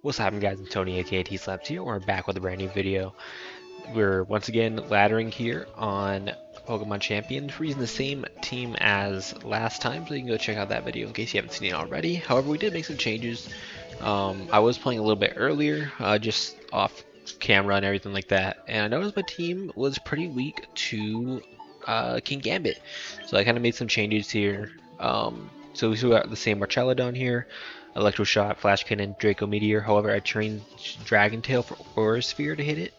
What's happening, guys? It's Tony, aka TSlaps here. We're back with a brand new video. We're once again laddering here on Pokemon Champions. We're using the same team as last time, so you can go check out that video in case you haven't seen it already. However, we did make some changes. I was playing a little bit earlier, just off camera and everything like that, and I noticed my team was pretty weak to King Gambit. So I kind of made some changes here. So we still got the same Archaludon here. Electro Shot, Flash Cannon, Draco Meteor. However, I trained Dragon Tail for Aura Sphere to hit it.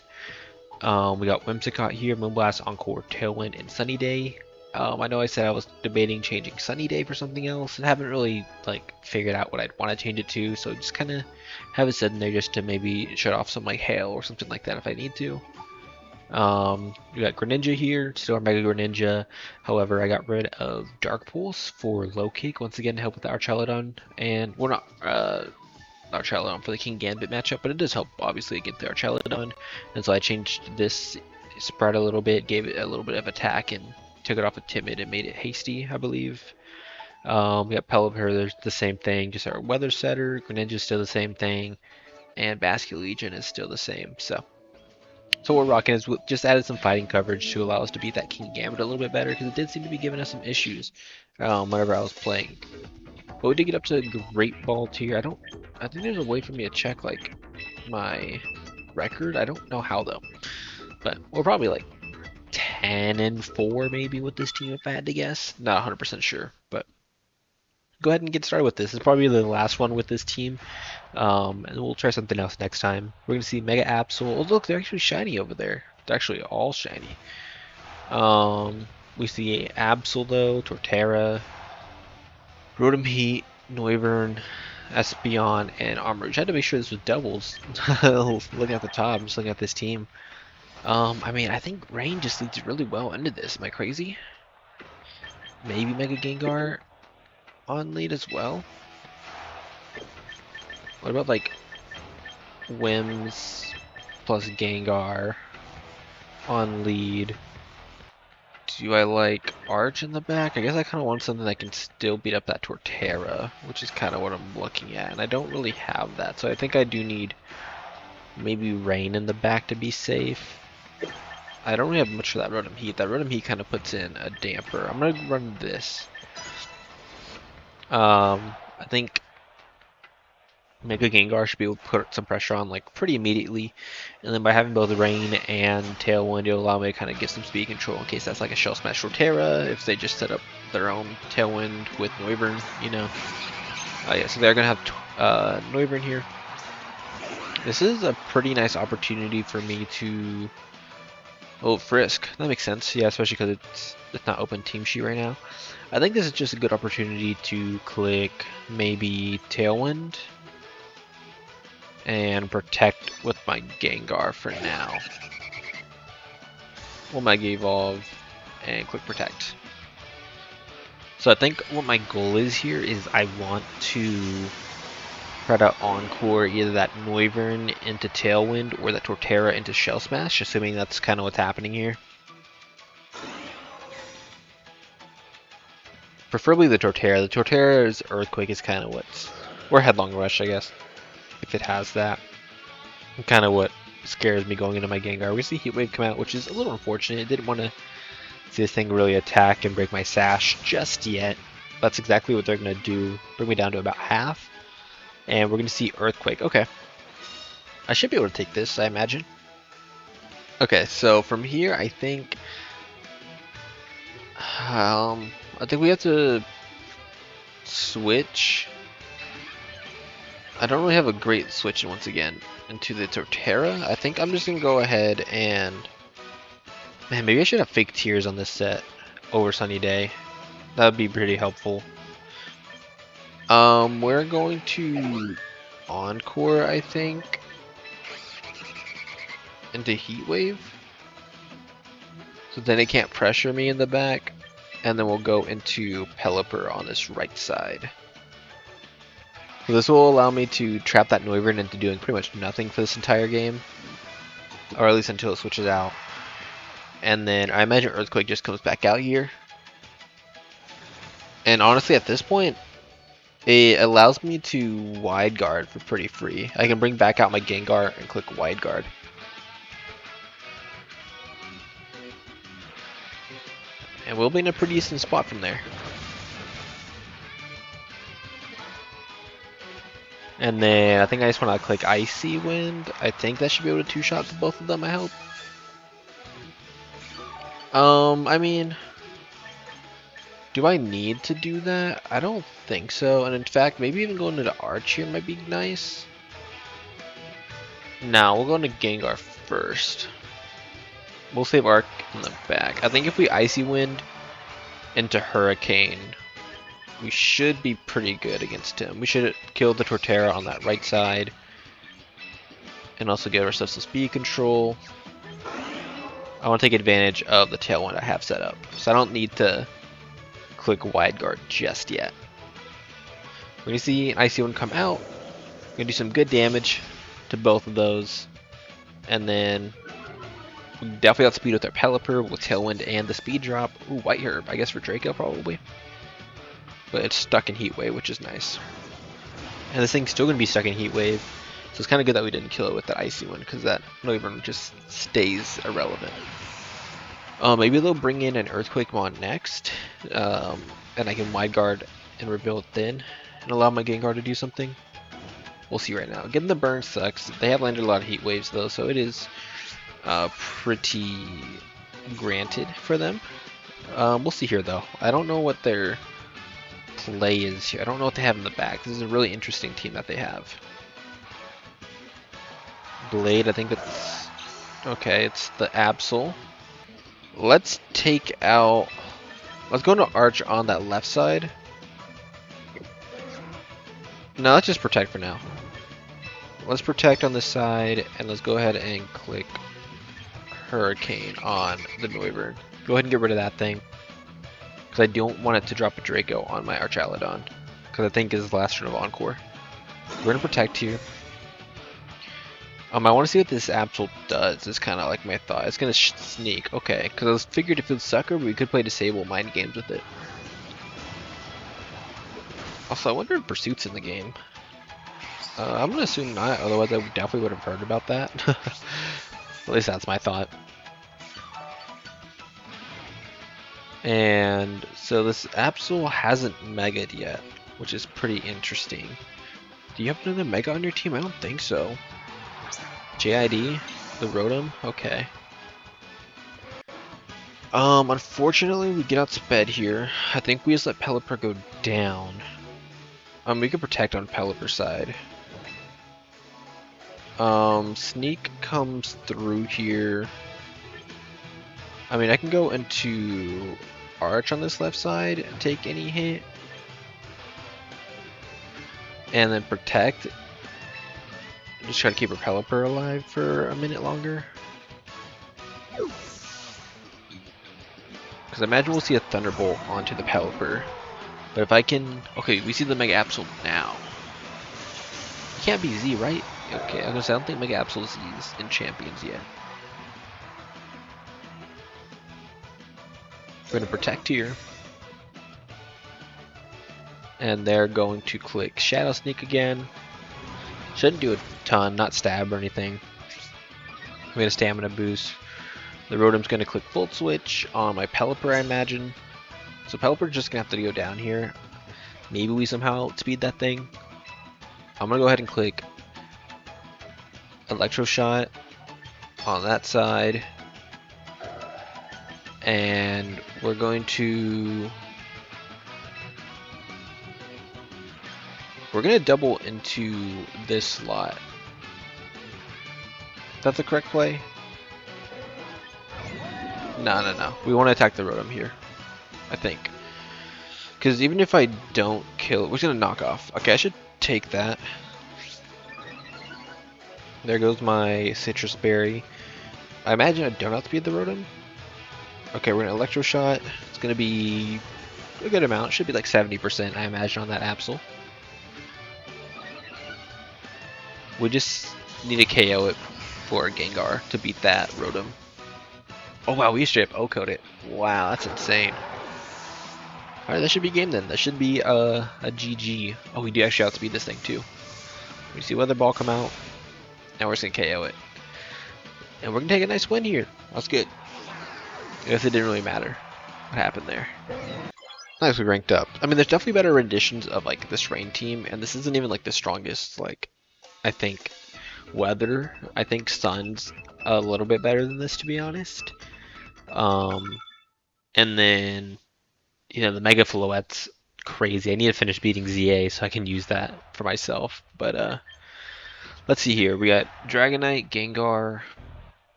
We got Whimsicott here, Moonblast, Encore, Tailwind, and Sunny Day. I know I said I was debating changing Sunny Day for something else, and haven't really figured out what I'd want to change it to. So just kind of have it set in there just to maybe shut off some Hail or something like that if I need to. We got Greninja here, still our Mega Greninja. However, I got rid of Dark Pulse for Low Kick once again to help with the Archaludon, and well, not Archaludon for the King Gambit matchup, but it does help obviously against the Archaludon. And so I changed this spread a little bit, gave it a little bit of attack, and took it off of Timid and made it Hasty, I believe. We got Pelipper, there's the same thing, just our Weather Setter. Greninja's still the same thing, and Basket Legion is still the same. So what we're rocking is we just added some fighting coverage to allow us to beat that King Gambit a little bit better, because it did seem to be giving us some issues whenever I was playing. But we did get up to Great Ball tier. I think there's a way for me to check my record. I don't know how though, but we're probably 10-4 maybe with this team if I had to guess. Not 100% sure, but go ahead and get started with this. It's probably the last one with this team. And we'll try something else next time. We're going to see Mega Absol. Oh, look, they're actually shiny over there. They're actually all shiny. We see Absol, though, Torterra, Rotom Heat, Noivern, Espeon, and Armor. I had to make sure this was doubles. Looking at the top, just looking at this team. I mean, I think Rain just leads really well into this. Am I crazy? Maybe Mega Gengar on lead as well. What about Wims plus Gengar on lead? Do I like Arch in the back? I guess I kind of want something that can still beat up that Torterra, which is kind of what I'm looking at, and I don't really have that, so I think I do need maybe Rain in the back to be safe. I don't really have much for that Rotom Heat. That Rotom Heat kind of puts in a damper. I'm gonna run this. I think Mega Gengar should be able to put some pressure on pretty immediately, and then by having both Rain and Tailwind, it'll allow me to kind of get some speed control in case that's a Shell Smash Torterra, if they just set up their own Tailwind with Noivern, you know. Yeah, so they're going to have Noivern here. This is a pretty nice opportunity for me to... Oh, Frisk. That makes sense, yeah, especially because it's not open team sheet right now. I think this is just a good opportunity to click maybe Tailwind and protect with my Gengar for now. We'll Mega Evolve and click protect. So I think what my goal is here is I want to try to Encore either that Noivern into Tailwind or that Torterra into Shell Smash, assuming that's kind of what's happening here. Preferably the Torterra. The Torterra's Earthquake is kind of what's... or Headlong Rush, I guess, if it has that. Kind of what scares me going into my Gengar. We see Heat Wave come out, which is a little unfortunate. I didn't want to see this thing really attack and break my Sash just yet. That's exactly what they're going to do. Bring me down to about half. And we're going to see Earthquake. Okay. I should be able to take this, I imagine. Okay, so from here, I think we have to switch. I don't really have a great switch once again into the Torterra. I think I'm just gonna go ahead and... Man, maybe I should have fake tears on this set over Sunny Day. That would be pretty helpful. We're going to Encore, I think, into Heat Wave. So then it can't pressure me in the back. And then we'll go into Pelipper on this right side. So this will allow me to trap that Noivern into doing pretty much nothing for this entire game. Or at least until it switches out. And then I imagine Earthquake just comes back out here. And honestly, at this point, It allows me to wide guard for pretty free. I can bring back out my Gengar and click wide guard. And we'll be in a pretty decent spot from there. And then I think I just want to click Icy Wind. I think that should be able to two-shot both of them, I hope. I mean, do I need to do that? I don't think so. And in fact, maybe even going into Arch here might be nice. Now we'll go into Gengar first. We'll save Arc in the back. I think if we Icy Wind into Hurricane, we should be pretty good against him. We should kill the Torterra on that right side. And also give ourselves some speed control. I want to take advantage of the Tailwind I have set up. So I don't need to click wide guard just yet. When you see an Icy Wind come out, we're going to do some good damage to both of those. And then we definitely got speed with our Pelipper, with Tailwind and the speed drop. Ooh, White Herb, I guess for Draco probably. But it's stuck in Heat Wave, which is nice. And this thing's still going to be stuck in Heat Wave. So it's kind of good that we didn't kill it with that Icy Wind, because that Noivern just stays irrelevant. Maybe they'll bring in an Earthquake Mon next. And I can wide guard and rebuild then. And allow my Gengar to do something. We'll see right now. Getting the burn sucks. They have landed a lot of Heat Waves though, so it is pretty granted for them. We'll see here though. I don't know what their play is here. I don't know what they have in the back. This is a really interesting team that they have. Blade, I think it's okay. It's the Absol. Let's take out. Let's go into Arch on that left side. No, let's just protect for now. Let's protect on this side, and let's go ahead and click Hurricane on the Noivern. Go ahead and get rid of that thing, because I don't want it to drop a Draco on my Archaludon, because I think is the last turn of Encore. We're going to protect here. I want to see what this Absol does, is kind of like my thought. It's going to sneak, okay, because I was figured if it was Sucker, we could play Disable Mind Games with it. Also, I wonder if Pursuit's in the game. I'm going to assume not, otherwise I definitely would have heard about that. At least that's my thought. And so this Absol hasn't Mega'd yet, which is pretty interesting. Do you have another Mega on your team? I don't think so. JID? The Rotom? Okay. Unfortunately we get outsped here. I think we just let Pelipper go down. We could protect on Pelipper's side. Sneak comes through here. I mean, I can go into Arch on this left side and take any hit. And then protect. Just try to keep her Pelipper alive for a minute longer. Because I imagine we'll see a Thunderbolt onto the Pelipper. But if I can... Okay, we see the Mega Absol now. It can't be Z, right? Okay, I was gonna say, I don't think Mega Absol Z's in Champions yet. We're gonna protect here. And they're going to click Shadow Sneak again. Shouldn't do a ton, not stab or anything. We get a stamina boost. The Rotom's gonna click Volt Switch on my Pelipper, I imagine. So Pelipper's just gonna have to go down here. Maybe we somehow outspeed that thing. I'm gonna go ahead and click Electro Shot on that side. And we're going to... We're going to double into this slot. Is that the correct play? No. We want to attack the Rotom here, I think. Because even if I don't kill it, we're going to knock off. Okay, I should take that. There goes my Citrus Berry. I imagine I don't outspeed the Rotom. Okay, we're going to Electro Shot. It's going to be a good amount. It should be like 70%, I imagine, on that Absol. We just need to KO it for Gengar to beat that Rotom. Oh wow, we straight up O-code it. Wow, that's insane. Alright, that should be game then. That should be a GG. Oh, we do actually outspeed this thing too. We see Weather Ball come out. Now we're just gonna KO it. And we're gonna take a nice win here. That's good. I guess it didn't really matter what happened there. Nice, we ranked up. I mean, there's definitely better renditions of like this rain team, and this isn't even like the strongest. Like, I think weather. I think sun's a little bit better than this, to be honest. And then you know the Mega Floette's crazy. I need to finish beating ZA so I can use that for myself. But let's see here. We got Dragonite, Gengar,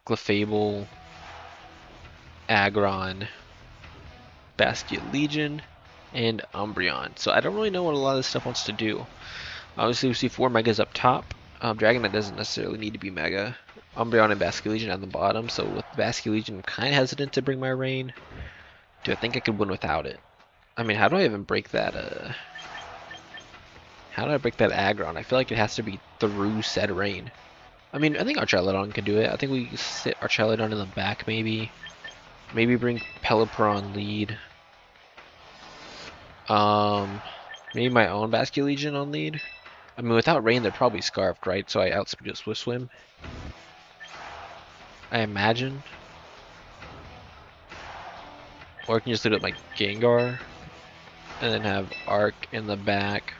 Clefable, Aggron, Basket Legion, and Umbreon. So I don't really know what a lot of this stuff wants to do. Obviously we see 4 Megas up top. Dragonite doesn't necessarily need to be Mega. Umbreon and Basket Legion at the bottom. So with Basket Legion I'm kind of hesitant to bring my Rain. Do I think I could win without it? I mean, how do I even break that? How do I break that Aggron? I feel like it has to be through said Rain. I mean, I think Archaludon can do it. I think we sit Archaludon in the back maybe. Maybe bring Pelipper on lead. Maybe my own Basket Legion on lead. I mean, without Rain, they're probably Scarfed, right? So I outspeed a Swift Swim. I imagine. Or I can just lead up my Gengar. And then have Arc in the back.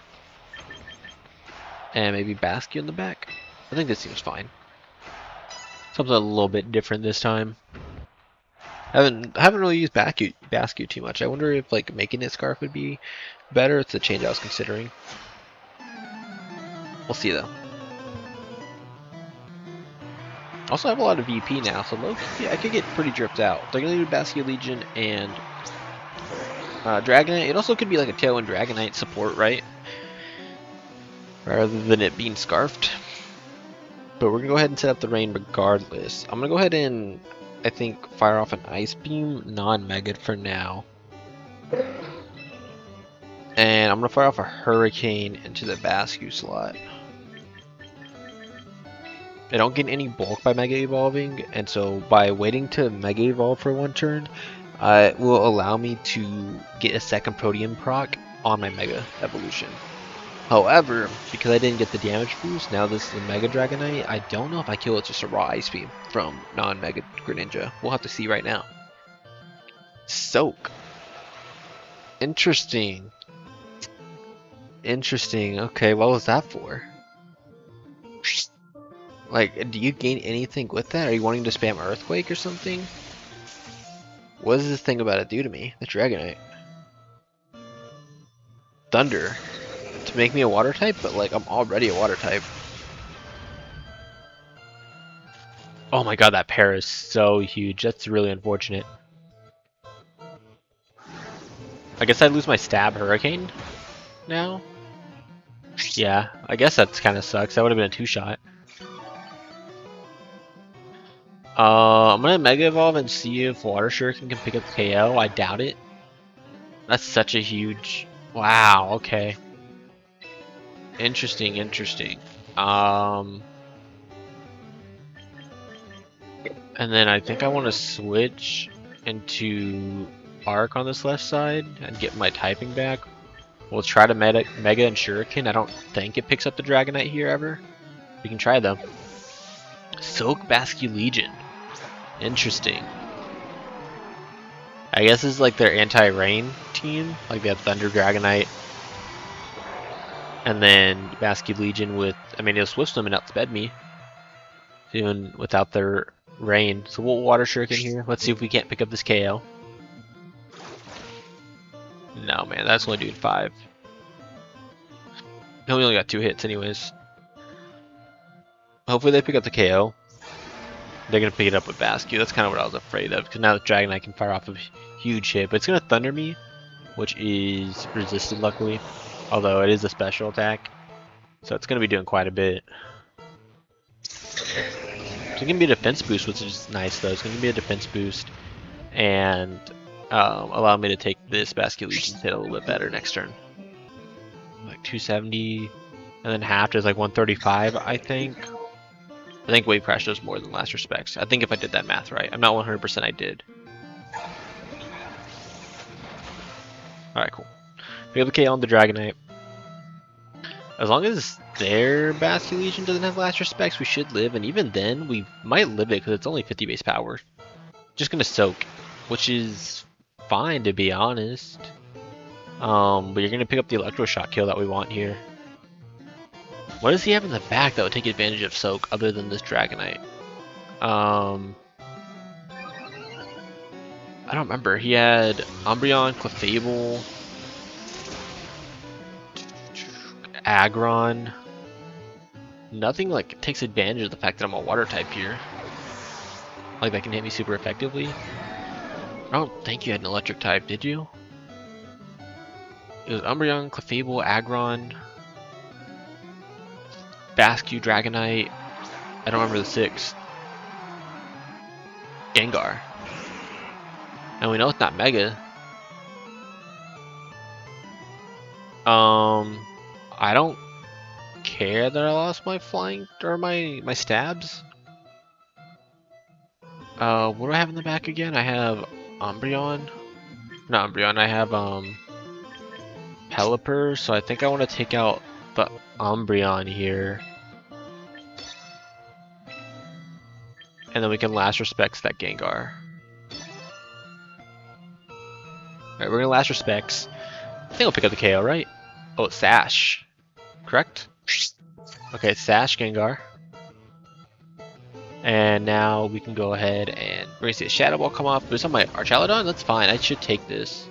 And maybe Basket in the back. I think this seems fine. Something a little bit different this time. I haven't really used Basket too much. I wonder if like making it Scarf would be better. It's a change I was considering. We'll see though. Also, I have a lot of VP now, so low-key, I could get pretty dripped out. They're gonna do Basket Legion and Dragonite. It also could be like a Tailwind Dragonite support, right? Rather than it being Scarfed. But we're gonna go ahead and set up the Rain regardless. I'm gonna go ahead and I think fire off an Ice Beam, non-Mega for now. And I'm gonna fire off a Hurricane into the Bascu slot. I don't get any bulk by Mega Evolving, and so by waiting to Mega Evolve for one turn, it will allow me to get a second Protean proc on my Mega Evolution. However, because I didn't get the damage boost, now this is a Mega Dragonite, I don't know if I kill it just a raw Ice Beam from non-Mega Greninja. We'll have to see right now. Soak. Interesting. Interesting. Okay, what was that for? Like, do you gain anything with that? Are you wanting to spam Earthquake or something? What does this thing about to do to me? The Dragonite. Thunder. To make me a water type, but like I'm already a water type. Oh my god, that pair is so huge. That's really unfortunate. I guess I lose my Stab Hurricane now? Yeah, I guess that's kind of sucks. That would have been a 2-shot. I'm gonna Mega Evolve and see if Water Shuriken can pick up the KO. I doubt it. That's such a huge... Wow, okay. Interesting, interesting. And then I think I want to switch into Arc on this left side and get my typing back. We'll try to Mega and Shuriken. I don't think it picks up the Dragonite here ever. We can try though. Soak Basque Legion. Interesting. I guess this is like their anti-rain team. Like they have Thunder Dragonite. And then Basque Legion with, I mean, it'll Swift Swim and outsped me. Even without their rain. So we'll Water Shuriken here. Let's see if we can't pick up this KO. No, man, that's only doing 5. We only got 2 hits anyways. Hopefully they pick up the KO. They're going to pick it up with Basque. That's kind of what I was afraid of. Because now the Dragonite can fire off a huge hit. But it's going to Thunder me. Which is resisted luckily. Although it is a special attack. So it's going to be doing quite a bit. So it's going to be a defense boost, which is nice though. It's going to be a defense boost. And allow me to take this Basket Legion's hit a little bit better next turn. Like 270. And then half is like 135, I think. I think Wave Crash does more than Last Respects. I think if I did that math right. I'm not 100% I did. Alright, cool. Pick up the KO on the Dragonite. As long as their Bastion Legion doesn't have last respects, we should live, and even then, we might live it because it's only 50 base power. Just gonna soak, which is fine to be honest. But you're gonna pick up the Electroshock kill that we want here. What does he have in the back that would take advantage of soak other than this Dragonite? I don't remember. He had Umbreon, Clefable, Aggron. Nothing like takes advantage of the fact that I'm a water type here. Like that can hit me super effectively. I don't think you had an electric type, did you? It was Umbreon, Clefable, Aggron, Bascu, Dragonite. I don't remember the sixth. Gengar. And we know it's not Mega. I don't care that I lost my flying or my stabs. What do I have in the back again? I have Umbreon. Not Umbreon, I have Pelipper, so I think I want to take out the Umbreon here. And then we can last respects that Gengar. Alright, we're gonna last respects. I think I'll pick up the KO, right? Oh, it's Sash. Correct? Okay, it's Sash, Gengar. And now we can go ahead and we're gonna see a Shadow Ball come off. But it's on my Archaludon? That's fine. I should take this.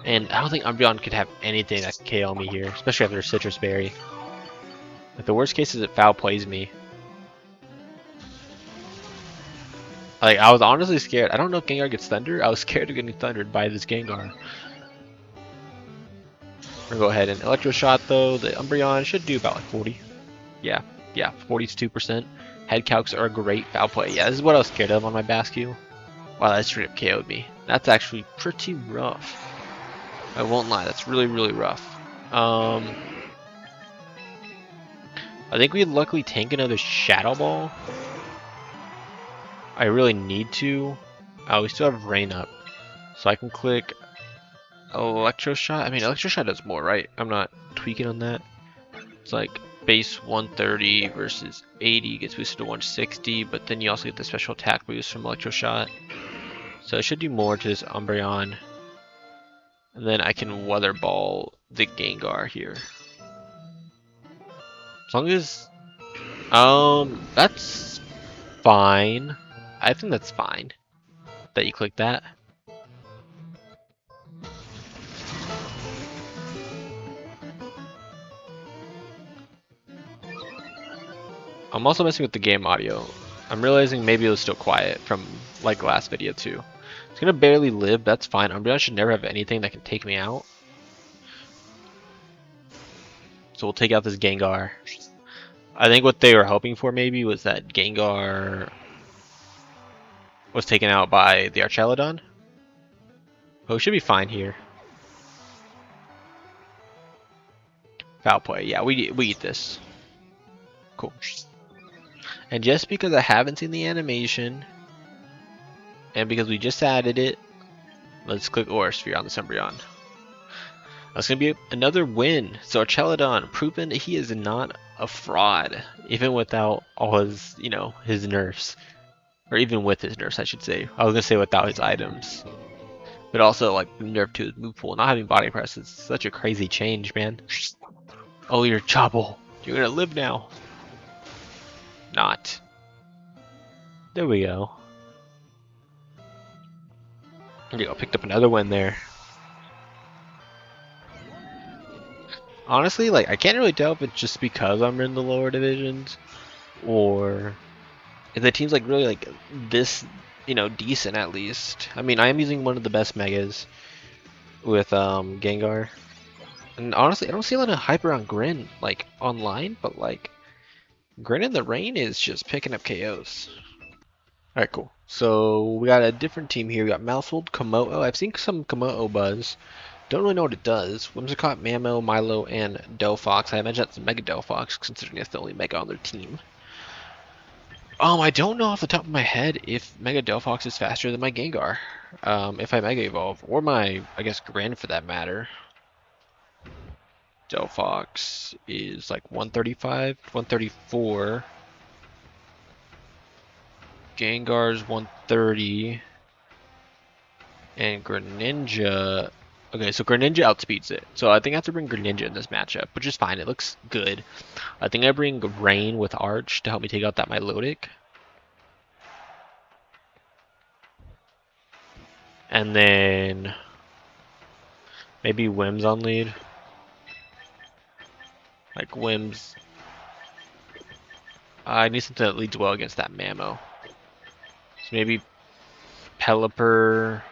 And I don't think Umbreon could have anything that can KO me here, especially after Citrus Berry. Like the worst case is it foul plays me. Like I was honestly scared. I don't know if Gengar gets Thunder. I was scared of getting thundered by this Gengar. We're gonna go ahead and Electro Shot though. The Umbreon should do about like 40. Yeah, 42%. Head calcs are a great foul play. Yeah, this is what I was scared of on my Bascu. Wow, that straight up KO'd me. That's actually pretty rough. I won't lie, that's really, really rough. I think we luckily tank another Shadow Ball. I really need to. We still have Rain up. So I can click Electro Shot. I mean, Electro Shot does more, right? I'm not tweaking on that. It's like base 130 versus 80 gets boosted to 160, but then you also get the special attack boost from Electro Shot. So it should do more to this Umbreon. And then I can Weather Ball the Gengar here. As long as that's fine. I think that's fine that you click that. I'm also messing with the game audio. I'm realizing maybe it was still quiet from like last video too. It's gonna barely live, that's fine. Umbreon should never have anything that can take me out. So we'll take out this Gengar. I think what they were hoping for maybe was that Gengar was taken out by the Archaludon. Oh, it should be fine here. Foul play, yeah, we eat this. Cool. And just because I haven't seen the animation, and because we just added it, let's click Aura Sphere on this Umbreon. That's going to be another win. So Archaludon, proven he is not a fraud, even without all his, his nerfs. Or even with his nerfs, I should say. I was going to say without his items. But also, like, nerf to his move pool. Not having body press is such a crazy change, man. Oh, you're Chobble. You're going to live now. Not. There we go. There you go, picked up another win there. Honestly, like, I can't really tell if it's just because I'm in the lower divisions, or if the team's like really like this, decent at least. I mean, I am using one of the best megas with Gengar, and honestly, I don't see a lot of hype around Grin like online, but like Grin in the Rain is just picking up KOs. Alright, cool. So we got a different team here. We got Mousehold, Komodo. I've seen some Komodo buzz. Don't really know what it does. Whimsicott, Mamo, Milo, and Delphox. I imagine that's Mega Delphox, considering it's the only Mega on their team. I don't know off the top of my head if Mega Delphox is faster than my Gengar. If I Mega Evolve, or my, I guess, Grand for that matter. Delphox is like 135, 134. Gengar's 130. And Greninja... Okay, so Greninja outspeeds it. So I think I have to bring Greninja in this matchup, which is fine. It looks good. I think I bring Rain with Arch to help me take out that Milotic. And then maybe Wims on lead. Like Wims. I need something that leads well against that Mammo. So maybe Pelipper.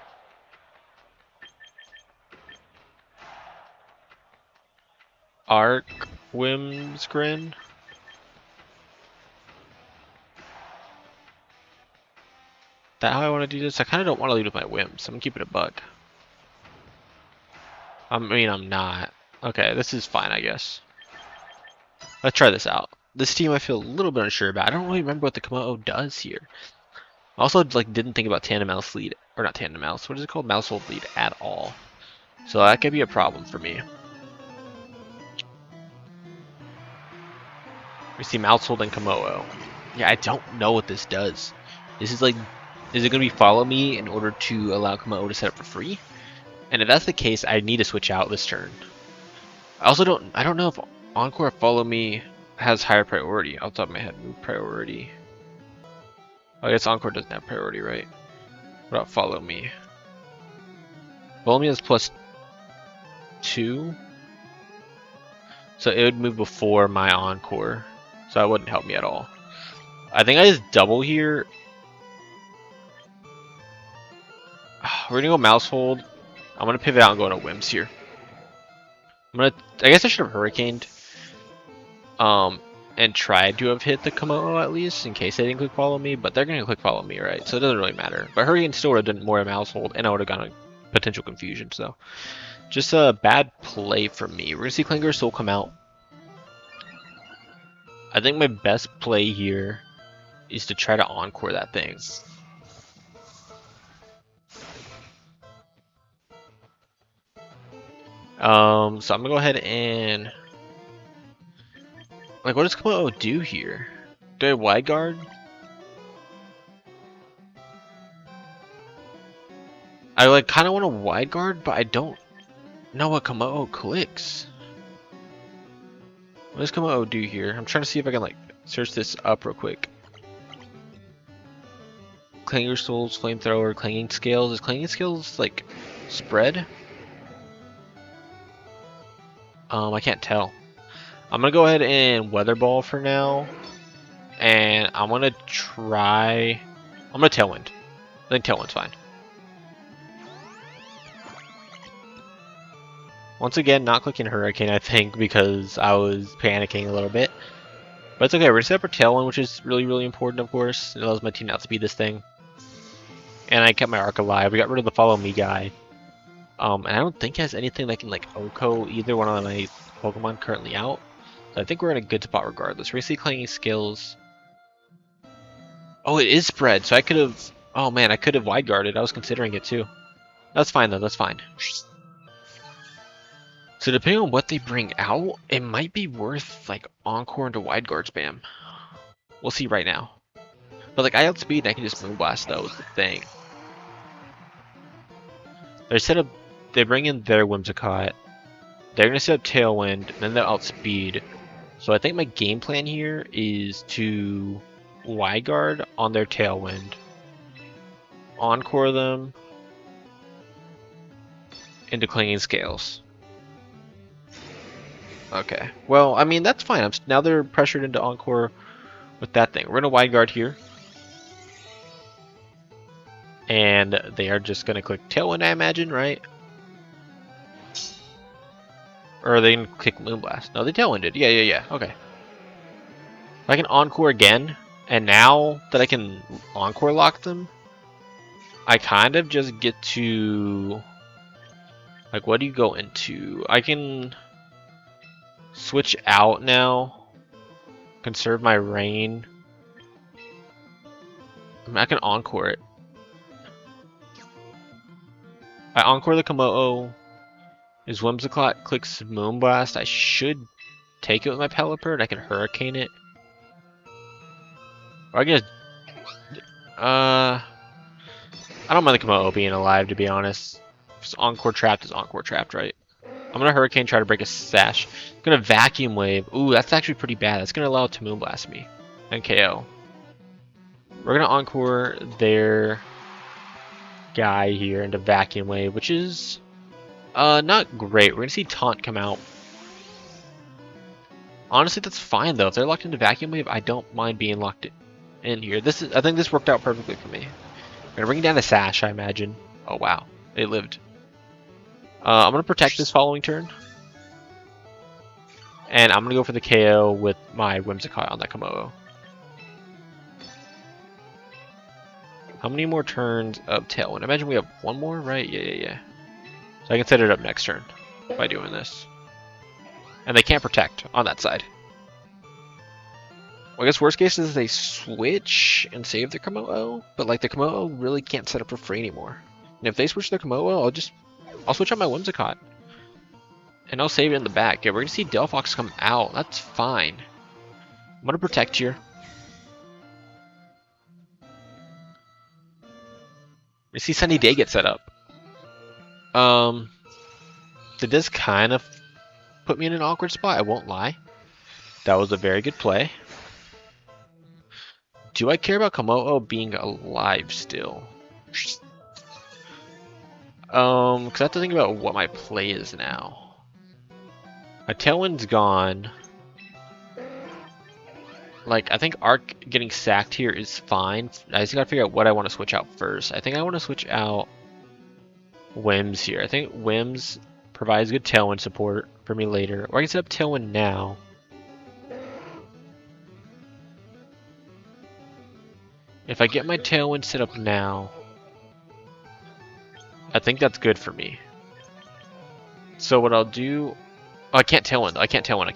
Arc, Wims, Grin. That how I want to do this? I kind of don't want to lead with my Wims. I'm gonna keep it a bug. I mean, I'm not. Okay, this is fine, I guess. Let's try this out. This team I feel a little bit unsure about. I don't really remember what the Komodo does here. I also like didn't think about Tandem Mouse lead, or not Tandem Mouse. What is it called? Mouse hold lead at all. So that could be a problem for me. We see Mouse hold and Komodo. Yeah, I don't know what this does. This is like, is it gonna be follow me in order to allow Komodo to set up for free? And if that's the case, I need to switch out this turn. I don't know if Encore Follow Me has higher priority. Off the top of my head, move priority. Oh, I guess Encore doesn't have priority, right? What about Follow Me? Follow Me has +2. So it would move before my Encore. So that wouldn't help me at all. I think I just double here. We're gonna go Mouse Hold. I'm gonna pivot out and go into Wims here. I guess I should have Hurricaned. And tried to have hit the Komodo at least, in case they didn't click follow me, but they're gonna click follow me, right? So it doesn't really matter. But Hurricane still would have done more of Mouse Hold, and I would have gotten a potential confusion, so. Just a bad play for me. We're gonna see Klinger Soul come out. I think my best play here is to try to Encore that thing. So I'm gonna go ahead and... Like, what does Komodo do here? Do I wide guard? I like kind of want to wide guard, but I don't know what Komodo clicks. What does Komodo do here? I'm trying to see if I can like search this up real quick. Clanger Souls, Flamethrower, Clanging Scales. Is Clanging Scales like spread? I can't tell. I'm gonna go ahead and Weather Ball for now, and I'm gonna try. I'm gonna Tailwind. I think Tailwind's fine. Once again, not clicking Hurricane, I think, because I was panicking a little bit. But it's okay, we're gonna set up our Tailwind, which is really, really important, of course. It allows my team to outspeed this thing. And I kept my Arc alive. We got rid of the Follow Me guy. And I don't think it has anything that can, like, Oko either one of my Pokemon currently out. So I think we're in a good spot regardless. We're Clanging Skills. Oh, it is spread, so I could have... Oh man, I could have wide guarded. I was considering it too. That's fine though, that's fine. So depending on what they bring out, it might be worth like Encore into wide guard spam. We'll see right now. But like I outspeed and I can just Moonblast though is the thing. They bring in their Whimsicott. They're gonna set up Tailwind, and then they'll outspeed. So I think my game plan here is to wide guard on their Tailwind. Encore them into Clanging Scales. Okay. Well, I mean, that's fine. Now they're pressured into Encore with that thing. We're going to wide guard here. And they are just going to click Tailwind, I imagine, right? Or are they going to click Moonblast? No, they Tailwinded. Yeah. Okay. If I can Encore again, and now that I can Encore lock them, I kind of just get to... Like, what do you go into? I can switch out now, conserve my rain, I can encore it. I encore the Komodo. Is Whimsicott clicks Moonblast. I should take it with my Pelipper. I can Hurricane it. Or I guess. I don't mind the Komodo being alive, to be honest. If it's Encore Trapped, it's Encore Trapped, right? I'm gonna Hurricane, try to break a Sash. I'm gonna Vacuum Wave. Ooh, that's actually pretty bad. That's gonna allow it to Moonblast me. And KO. We're gonna Encore their guy here into Vacuum Wave, which is not great. We're gonna see Taunt come out. Honestly, that's fine though. If they're locked into Vacuum Wave, I don't mind being locked in here. I think this worked out perfectly for me. I'm gonna bring down a Sash, I imagine. Oh wow, it lived. I'm gonna protect this following turn, and I'm gonna go for the KO with my Whimsicott on that Komodo. How many more turns of Tailwind? I imagine we have one more, right? Yeah. So I can set it up next turn by doing this. And they can't protect on that side. Well, I guess worst case is they switch and save their Komodo, but like the Komodo really can't set up for free anymore. And if they switch their Komodo, I'll switch out my Whimsicott. And I'll save it in the back. Yeah, we're gonna see Delphox come out. That's fine. I'm gonna protect here. We see Sunny Day get set up. It does kind of put me in an awkward spot, I won't lie. That was a very good play. Do I care about Komodo being alive still? Because I have to think about what my play is now. My Tailwind's gone. Like, I think Arc getting sacked here is fine. I just gotta figure out what I want to switch out first. I think I want to switch out Whims here. I think Whims provides good Tailwind support for me later. Or I can set up Tailwind now. If I get my Tailwind set up now, I think that's good for me. So what I'll do... Oh, I can't Tailwind. I can't Tailwind.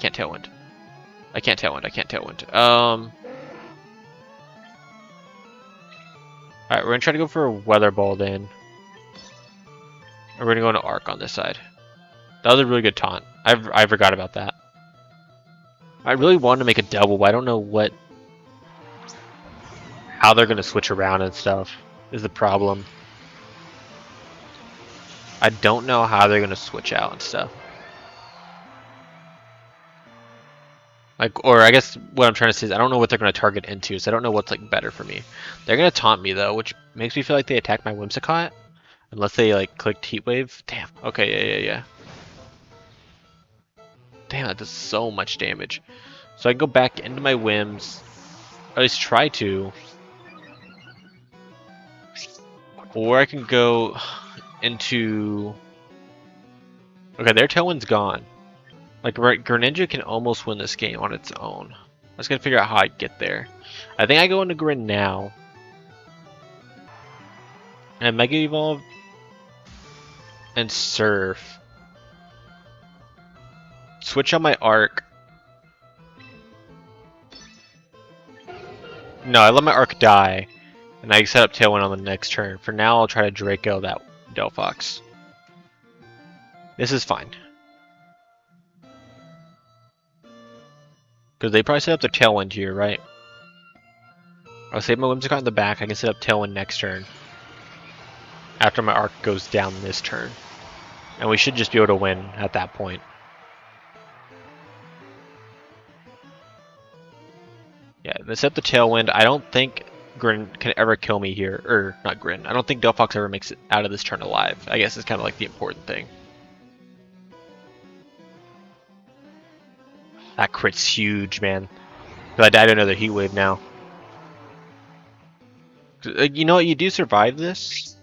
Alright, we're gonna try to go for a Weather Ball then. And we're gonna go into Arc on this side. That was a really good taunt. I forgot about that. I really wanted to make a double, but I don't know how they're gonna switch around and stuff is the problem. I don't know how they're gonna switch out and stuff. Like, or I guess what I'm trying to say is I don't know what they're gonna target into, so I don't know what's like better for me. They're gonna taunt me though, which makes me feel like they attack my Whimsicott. Unless they like clicked Heat Wave. Damn. Okay, yeah. Damn, that does so much damage. So I can go back into my Whims. At least try to. Or I can go into... Okay, their Tailwind's gone. Like, Greninja can almost win this game on its own. I just gotta figure out how I get there. I think I go into Grin now. And Mega Evolve. And Surf. Switch on my Arc. No, I let my Arc die. And I set up Tailwind on the next turn. For now, I'll try to Draco that Delphox. This is fine. Because they probably set up their Tailwind here, right? I'll save my Whimsicott in the back. I can set up Tailwind next turn. After my Arc goes down this turn. And we should just be able to win at that point. Yeah, they set up the Tailwind. I don't think Grin can ever kill me here. Or, not Grin. I don't think Delphox ever makes it out of this turn alive. I guess it's kind of like the important thing. That crit's huge, man. But I died another Heat Wave now. You know what? You do survive this.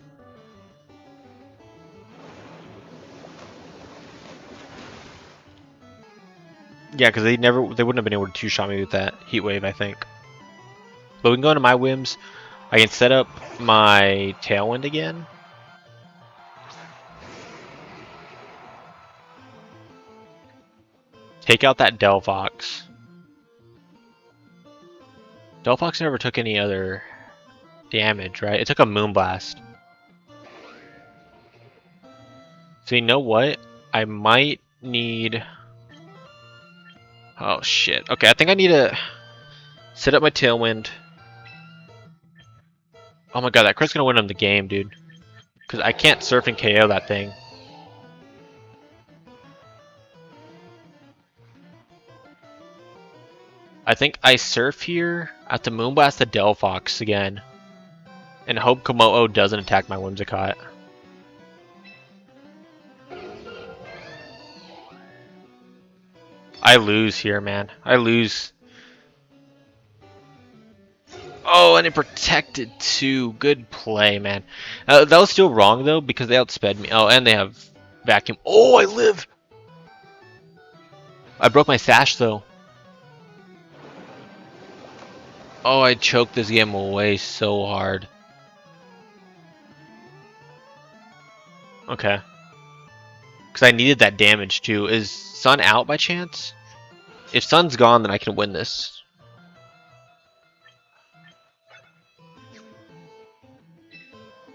Yeah, because they wouldn't have been able to two-shot me with that Heat Wave, I think. But we can go into my Whims. I can set up my Tailwind again. Take out that Delphox. Delphox never took any other damage, right? It took a Moonblast. So you know what? I might need... Oh shit. Okay, I think I need to set up my Tailwind. Oh my god, that crit's gonna win him the game, dude. Because I can't surf and KO that thing. I think I surf here at the Moonblast the Delphox again. And hope Komodo doesn't attack my Whimsicott. I lose here, man. I lose. Oh, and it protected too. Good play, man. That was still wrong, though, because they outsped me. Oh, and they have Vacuum. Oh, I live! I broke my sash, though. Oh, I choked this game away so hard. Okay. Because I needed that damage, too. Is Sun out by chance? If Sun's gone, then I can win this.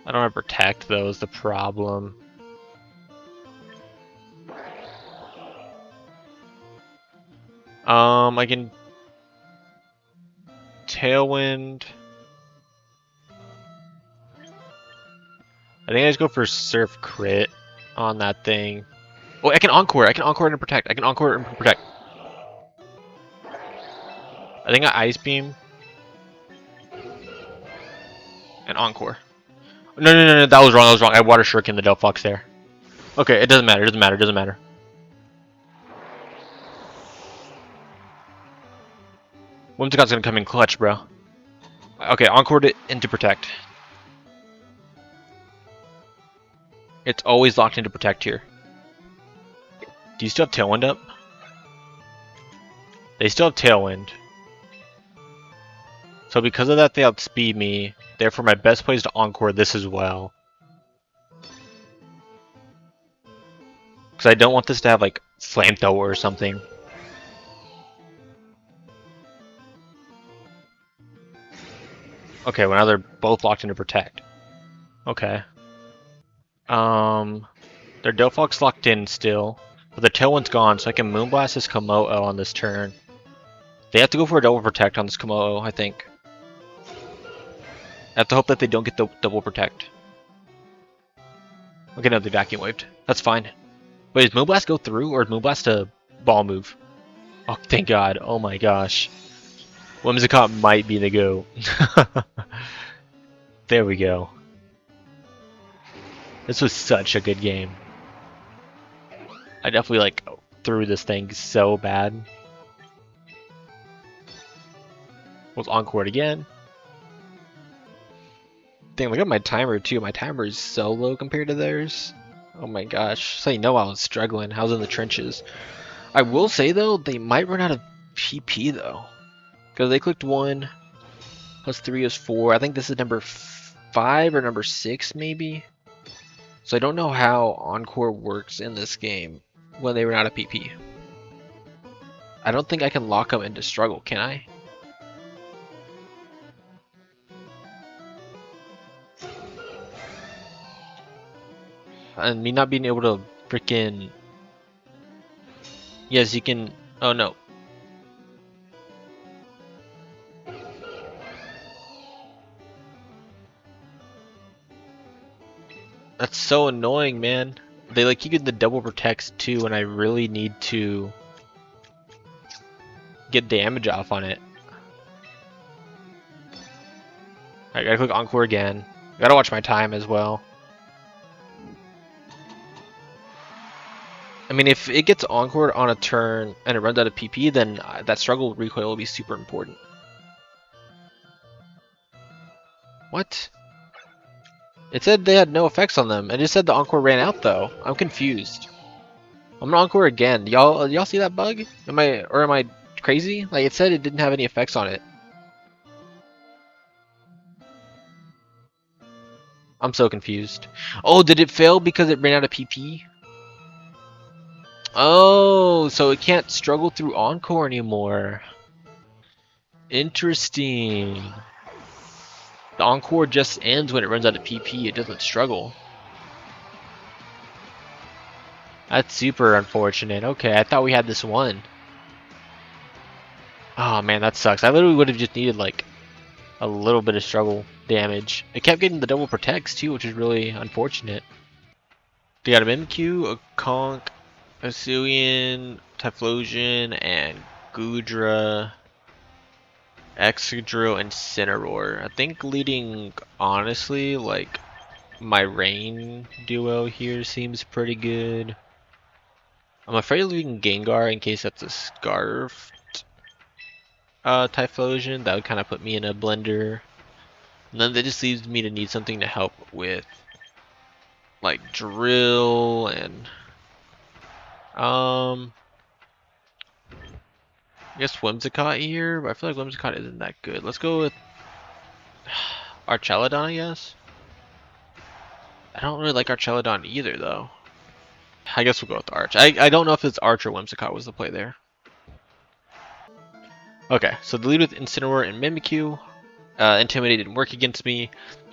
I don't have Protect, though, is the problem. I can... Tailwind... I think I just go for Surf Crit on that thing. Oh, I can Encore! I can Encore and Protect! I can Encore and Protect! I think I Ice Beam. And Encore. No, that was wrong, I Water Shuriken the Delphox there. Okay, it doesn't matter, it doesn't matter. Whimsicott's gonna come in clutch, bro. Okay, Encored it into Protect. It's always locked into Protect here. Do you still have Tailwind up? They still have Tailwind. So because of that, they outspeed me. Therefore, my best play is to Encore this as well. Because I don't want this to have, like, Flamethrower or something. Okay, well now they're both locked into Protect. Okay. Their Delphox locked in still. But the Tailwind's gone, so I can Moonblast this Komodo on this turn. They have to go for a double Protect on this Komodo, I think. I have to hope that they don't get the double Protect. Okay, no, they Vacuum Waved. That's fine. Wait, does Moonblast go through, or is Moonblast a ball move? Oh, thank God. Oh my gosh. Whimsicott might be the go. There we go. This was such a good game. I definitely, like, threw this thing so bad. Was Encored again. Dang, look at my timer, too. My timer is so low compared to theirs. Oh my gosh. So you know I was struggling. I was in the trenches. I will say, though, they might run out of PP, though. Because they clicked 1, plus 3 is 4. I think this is number 5 or number 6, maybe. So I don't know how Encore works in this game when they run out of PP. I don't think I can lock them into struggle, can I? And me not being able to freaking... Yes, you can... Oh, no. That's so annoying, man. They like keep the double protects too, and I really need to get damage off on it. I gotta click Encore again. Gotta watch my time as well. I mean, if it gets Encored on a turn and it runs out of PP, then that struggle recoil will be super important. What? It said they had no effects on them. It just said the Encore ran out, though. I'm confused. I'm gonna Encore again. Y'all see that bug? Am I crazy? Like, it said it didn't have any effects on it. I'm so confused. Oh, did it fail because it ran out of PP? Oh, so it can't struggle through Encore anymore. Interesting. The Encore just ends when it runs out of PP. It doesn't struggle. That's super unfortunate. Okay, I thought we had this one. Oh man, that sucks. I literally would have just needed like a little bit of struggle damage. It kept getting the double protects too, which is really unfortunate. They got a Mimikyu, a Conk, a Hisuian, Typhlosion, and Goodra, Excadrill, and Cineroar. I think leading, honestly, like my rain duo here seems pretty good. I'm afraid of leaving Gengar in case that's a Scarf Typhlosion. That would kind of put me in a blender. And then that just leaves me to need something to help with like Drill and I guess Whimsicott here, but I feel like Whimsicott isn't that good. Let's go with Archaludon, I guess. I don't really like Archaludon either, though. I guess we'll go with Arch. I don't know if it's Arch or Whimsicott was the play there. Okay, so the lead with Incineroar and Mimikyu. Intimidate didn't work against me.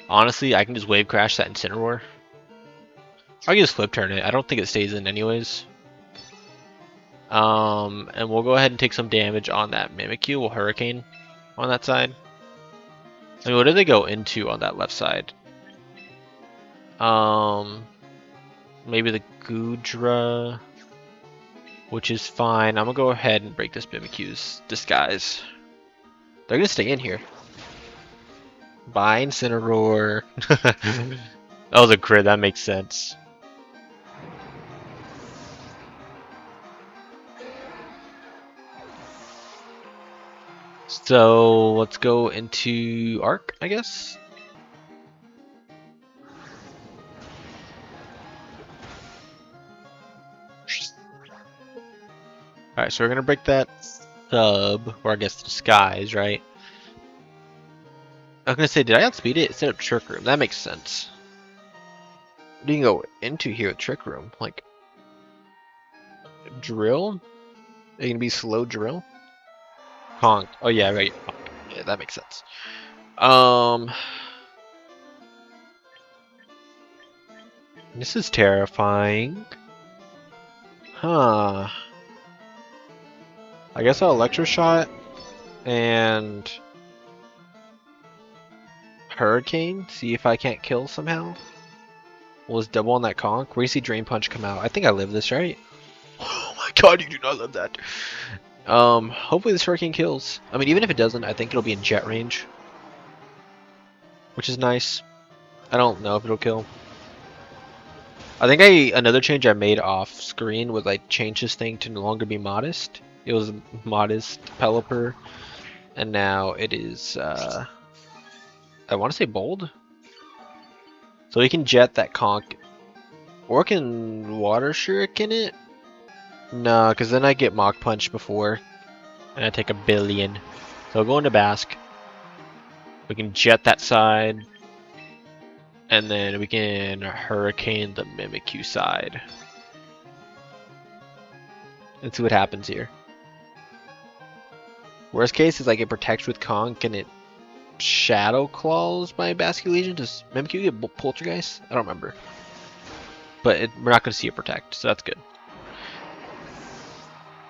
Honestly, I can just Wave Crash that Incineroar. I can just Flip Turn it. I don't think it stays in anyways. And we'll go ahead and take some damage on that Mimikyu. We'll Hurricane on that side. I mean, what do they go into on that left side? Maybe the Goodra, which is fine. I'm gonna go ahead and break this Mimikyu's disguise. They're gonna stay in here. Bye, Incineroar. That was a crit. That makes sense. So let's go into Arc, I guess. Alright, so we're gonna break that sub, or I guess disguise, right? I was gonna say, did I outspeed it? It set up Trick Room. That makes sense. What do you go into here with Trick Room? Like, Drill? Are you gonna be slow Drill? Conk. Oh yeah, right. Yeah, that makes sense. This is terrifying. Huh. I guess I'll Electro Shot and Hurricane. See if I can't kill somehow. We'll just double on that Conk. Where do you see Drain Punch come out? I think I live this, right? Oh my god, you do not live that. Hopefully this Hurricane kills. I mean, even if it doesn't, I think it'll be in jet range, which is nice. I don't know if it'll kill. I think another change I made off screen was I changed this thing to no longer be modest. It was modest Pelipper, and now it is I want to say bold. So we can jet that Conk, or can Water Shuriken it? No, because then I get Mach Punch before, and I take a billion. So I'll go into Basque. We can jet that side, and then we can Hurricane the Mimikyu side. Let's see what happens here. Worst case is I get Protect with Conk and it Shadow Claws my Basculegion. Does Mimikyu get Poltergeist? I don't remember. But we're not going to see it Protect, so that's good.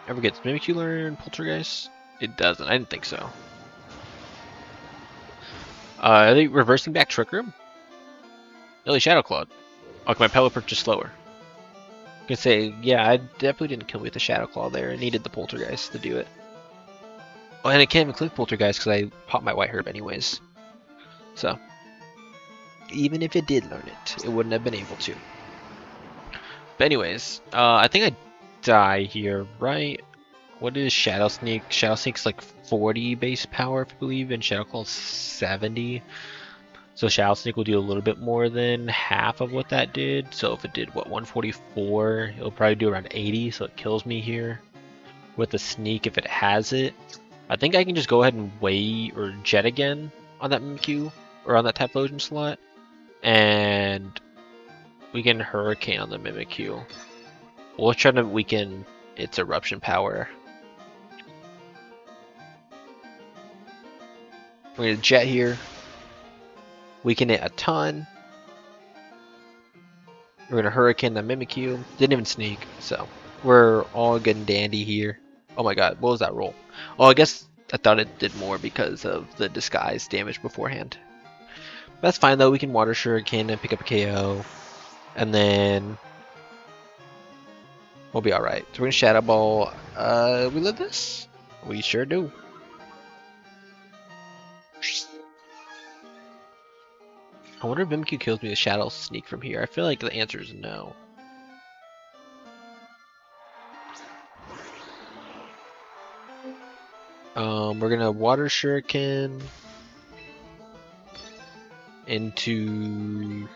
Ever gets Mimikyu learn Poltergeist? It doesn't. I didn't think so. Are they reversing back Trick Room? Really, Shadow Claw. Okay, my Pelipper just slower. I can say, yeah, I definitely didn't kill me with the Shadow Claw there. I needed the Poltergeist to do it. Oh, and I can't even click Poltergeist because I popped my White Herb anyways. So, even if it did learn it, it wouldn't have been able to. But anyways, I think I die here, right? What is Shadow Sneak? Shadow Sneak's like 40 base power, I believe, and Shadow Claw's 70. So Shadow Sneak will do a little bit more than half of what that did. So if it did, what, 144, it'll probably do around 80, so it kills me here. With the Sneak, if it has it, I think I can just go ahead and wait or jet again on that Mimikyu, or on that Typhlosion slot. And we can Hurricane on the Mimikyu. We'll try to weaken its eruption power. We're gonna jet here. Weaken it a ton. We're gonna Hurricane the Mimikyu. Didn't even sneak, so we're all good and dandy here. Oh my god, what was that roll? Oh, I guess I thought it did more because of the disguise damage beforehand. That's fine though, we can Water Shuriken and pick up a KO. And then we'll be alright. So we're gonna Shadow Ball. We live this? We sure do. I wonder if Mimikyu kills me with Shadow Sneak from here. I feel like the answer is no. We're gonna Water Shuriken into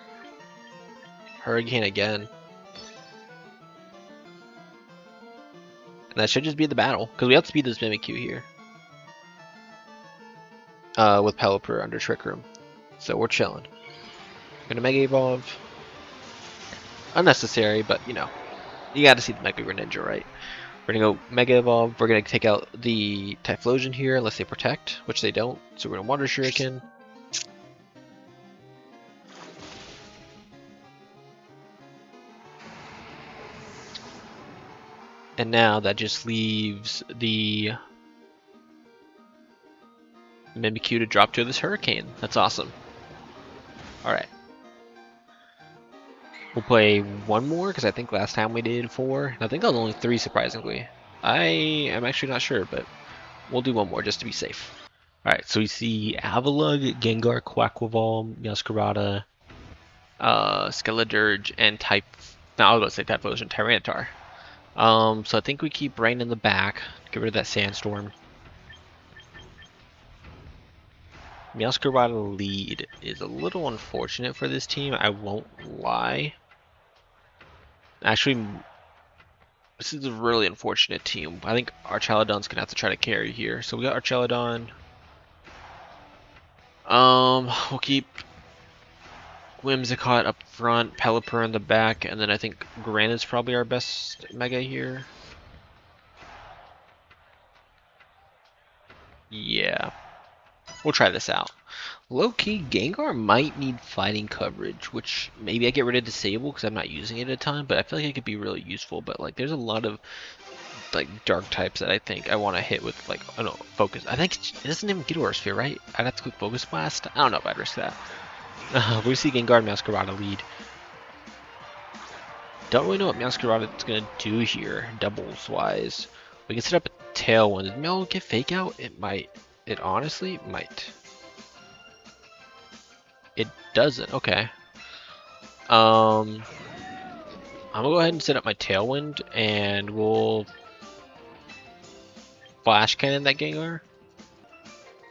Hurricane again. And that should just be the battle, because we outspeed this Mimikyu here. With Pelipper under Trick Room. So we're chilling. Gonna Mega Evolve. Unnecessary, but you know. You gotta see the Mega Greninja, right? We're gonna go Mega Evolve. We're gonna take out the Typhlosion here unless they protect, which they don't. So we're gonna Water Shuriken. And now that just leaves the Mimikyu to drop to this Hurricane. That's awesome. Alright. We'll play one more, because I think last time we did 4. And I think that was only 3, surprisingly. I am actually not sure, but we'll do one more just to be safe. Alright, so we see Avalugg, Gengar, Quaquaval, Meowscarada, Skeledirge, and no, I was going to say Typhlosion, Tyranitar. So I think we keep Rain in the back, get rid of that Sandstorm. Meowscarada lead is a little unfortunate for this team, I won't lie. Actually, this is a really unfortunate team. I think Archaludon's gonna have to try to carry here. So we got Archaludon. We'll keep Whimsicott up front, Pelipper in the back, and then I think Granite's probably our best Mega here. Yeah. We'll try this out. Low-key, Gengar might need fighting coverage, which maybe I get rid of Disable because I'm not using it a ton, but I feel like it could be really useful. But like, there's a lot of like dark types that I think I want to hit with like, I don't know, Focus. I think it doesn't even get Aura Sphere, right? I'd have to click Focus Blast. I don't know if I'd risk that. We see Gengar and Meowscarada lead. Don't really know what Meowscarada is gonna do here, doubles wise. We can set up a Tailwind. Did Meow get Fake Out? It might. It honestly might. It doesn't. Okay. I'm gonna go ahead and set up my Tailwind, and we'll Flash Cannon that Gengar.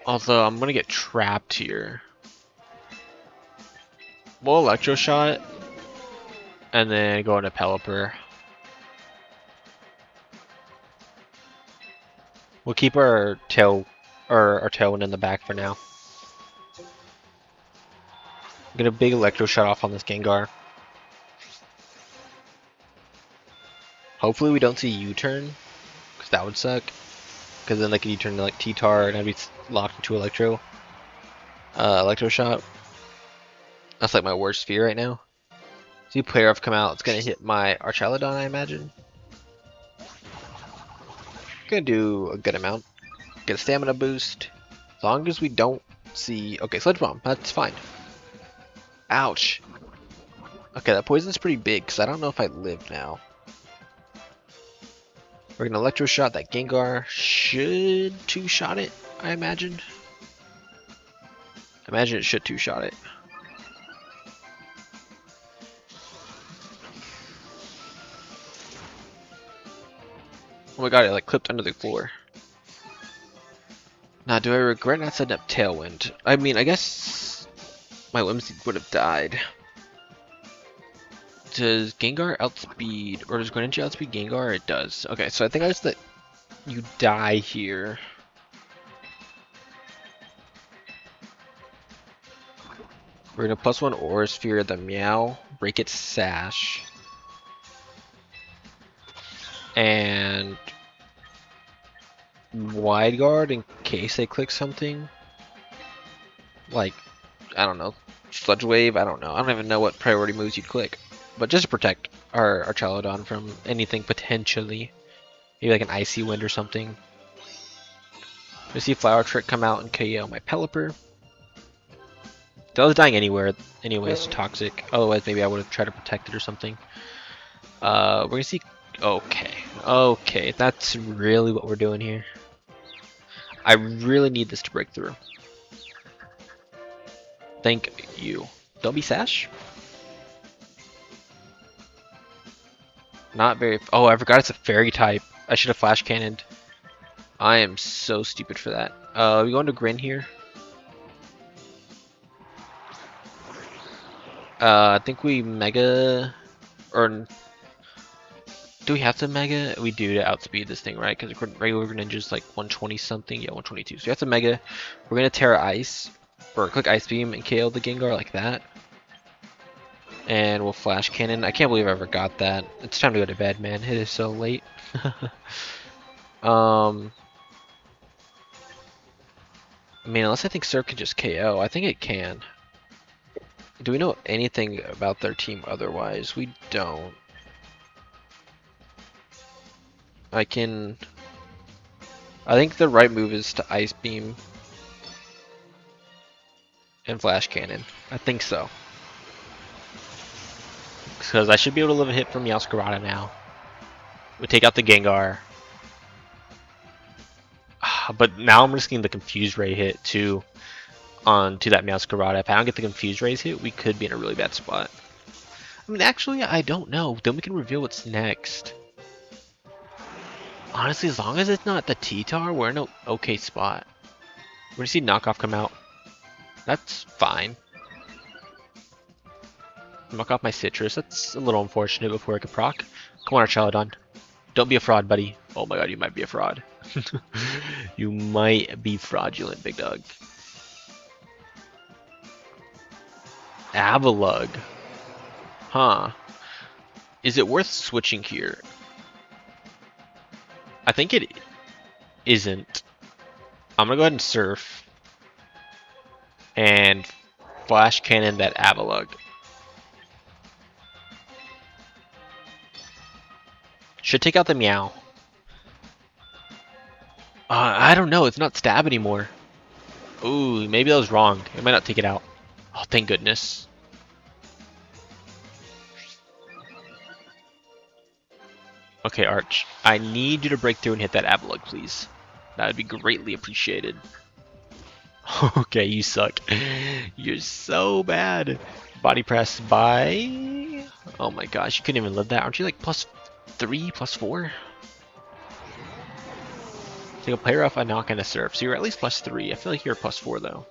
Although I'm gonna get trapped here. We'll Electro Shot, and then go into Pelipper. We'll keep our Tailwind in the back for now. Get a big Electro Shot off on this Gengar. Hopefully we don't see U-turn, because that would suck. Because then they could U-turn to like T-Tar and I'd be locked into Electro Shot. That's like my worst fear right now. See Player Off come out, it's gonna hit my Archaludon, I imagine. Gonna do a good amount. Get a stamina boost. As long as we don't see... Okay, Sludge Bomb, that's fine. Ouch. Okay, that poison's pretty big, because I don't know if I live now. We're gonna Electro Shot that Gengar. Should two-shot it, I imagine. I imagine it should two-shot it. Oh my god, it like clipped under the floor. Now, do I regret not setting up Tailwind? I mean, I guess my Whimsy would have died. Does Gengar outspeed, or does Greninja outspeed Gengar? It does. Okay, so I think I just let you die here. We're gonna +1 Aura Sphere the Meow, break its Sash. And Wide Guard in case they click something. Like, I don't know, Sludge Wave, I don't know. I don't even know what priority moves you'd click. But just to protect our Archaludon from anything potentially. Maybe like an Icy Wind or something. I see Flower Trick come out and KO my Pelipper. That was dying anywhere, anyways, Toxic. Otherwise, maybe I would have tried to protect it or something. We're gonna see. Okay, that's really what we're doing here. I really need this to break through. Thank you. Don't be Sash. Not very. Oh, I forgot it's a Fairy type. I should have Flash Cannoned. I am so stupid for that. We going to Grin here. I think we Mega, or do we have to Mega? We do to outspeed this thing, right? Because regular Greninja's like 120 something. Yeah, 122. So we have to Mega. We're gonna Terra Ice, or click Ice Beam and KO the Gengar like that. And we'll Flash Cannon. I can't believe I ever got that. It's time to go to bed, man. It is so late. I mean, unless I think Surf can just KO. I think it can. Do we know anything about their team otherwise? We don't. I think the right move is to Ice Beam and Flash Cannon. I think so. Because I should be able to live a hit from Meowscarada now. We take out the Gengar. But now I'm risking the Confused Ray hit too onto that Meowscarada. If I don't get the Confused Rays hit, we could be in a really bad spot. I mean, actually, I don't know. Then we can reveal what's next. Honestly, as long as it's not the T-Tar, we're in an okay spot. We're gonna see Knockoff come out. That's fine. Knock off my Citrus. That's a little unfortunate before I could proc. Come on, Archaludon. Don't be a fraud, buddy. Oh my god, you might be a fraud. You might be fraudulent, big dog. Avalugg. Huh. Is it worth switching here? I think it isn't. I'm gonna go ahead and Surf. And Flash Cannon that Avalugg. Should take out the Meow. I don't know. It's not Stab anymore. Ooh, maybe that was wrong. It might not take it out. Oh, thank goodness. Okay, Arch. I need you to break through and hit that Avalugg, please. That would be greatly appreciated. Okay, you suck. You're so bad. Body press by... Oh my gosh, you couldn't even live that. Aren't you like +3, +4? Take a player off a knock and a Surf. So you're at least +3. I feel like you're +4 though.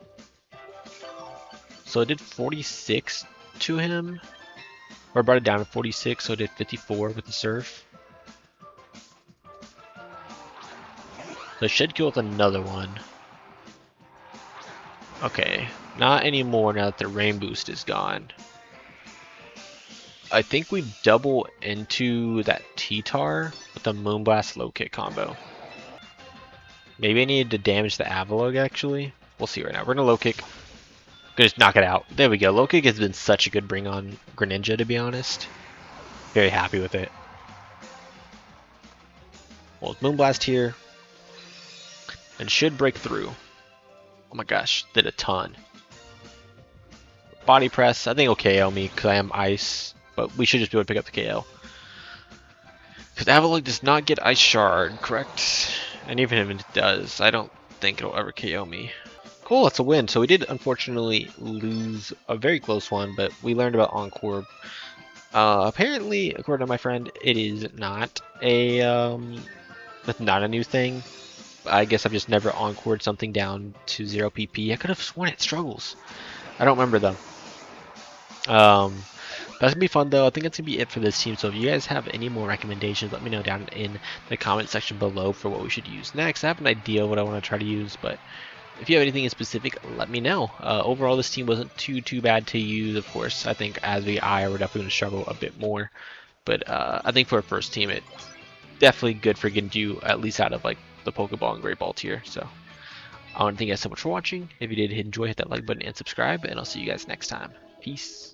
So it did 46 to him. Or I brought it down to 46, so it did 54 with the Surf. So it should kill with another one. Okay, not anymore now that the rain boost is gone. I think we double into that T-Tar with the Moonblast low kick combo. Maybe I needed to damage the Avalugg actually. We'll see right now. We're gonna low kick. Gonna just knock it out. There we go. Low kick has been such a good bring on Greninja, to be honest. Very happy with it. Well, it's Moonblast here. And should break through. Oh my gosh, did a ton. Body press, I think it'll KO me because I am ice, but we should just be able to pick up the KO. Because Avalugg does not get Ice Shard, correct? And even if it does, I don't think it'll ever KO me. Cool, that's a win. So we did unfortunately lose a very close one, but we learned about Encore. Apparently, according to my friend, it is not a new thing. I guess I've just never encored something down to 0 PP. I could have sworn it struggles. I don't remember though. That's gonna be fun though. I think that's gonna be it for this team. So if you guys have any more recommendations, let me know down in the comment section below for what we should use next. I have an idea of what I want to try to use, but if you have anything in specific, let me know. Overall, this team wasn't too bad to use. Of course, I think as we're definitely gonna struggle a bit more, but I think for a first team, it definitely good for getting you at least out of like the Pokeball and Great Ball tier. So I want to thank you guys so much for watching. If you did enjoy, hit that like button and subscribe, and I'll see you guys next time. Peace.